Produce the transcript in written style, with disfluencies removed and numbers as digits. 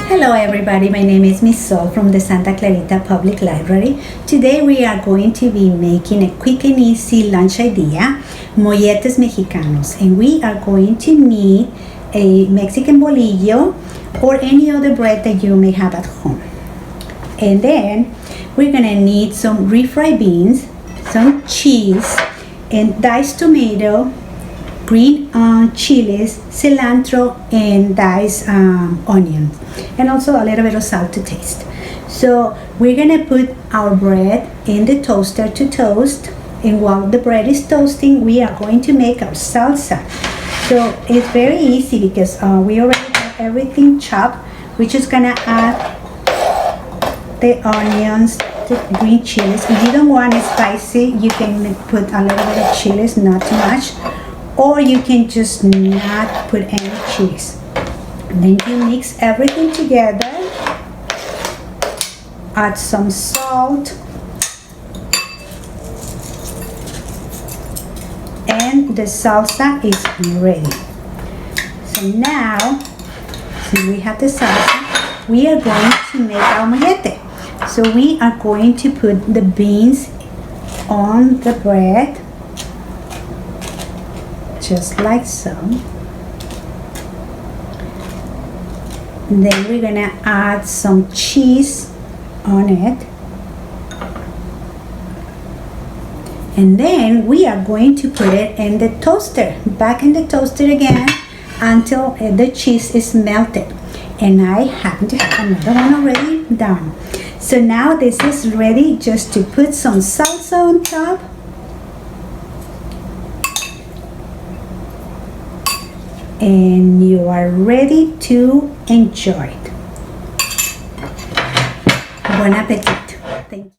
Hello everybody, my name is Miss Sol from the Santa Clarita Public Library. Today we are going to be making a quick and easy lunch idea, Molletes Mexicanos, and we are going to need a Mexican bolillo or any other bread that you may have at home. And then we're gonna need some refried beans, some cheese, and diced tomato, green chilies, cilantro, and diced onions, and also a little bit of salt to taste. So we're gonna put our bread in the toaster to toast, and while the bread is toasting, we are going to make our salsa. So it's very easy because we already have everything chopped. We're just gonna add the onions, the green chilies. If you don't want it spicy, you can put a little bit of chilies, not too much, or you can just not put any cheese. Then you mix everything together, add some salt, and the salsa is ready. So now, since we have the salsa, we are going to make our mollete. So we are going to put the beans on the bread, just like so. And then we're gonna add some cheese on it. And then we are going to put it in the toaster, back in the toaster again, until the cheese is melted. And I happen to have another one already done. So now this is ready just to put some salsa on top. And you are ready to enjoy it. Bon appetit. Thank you.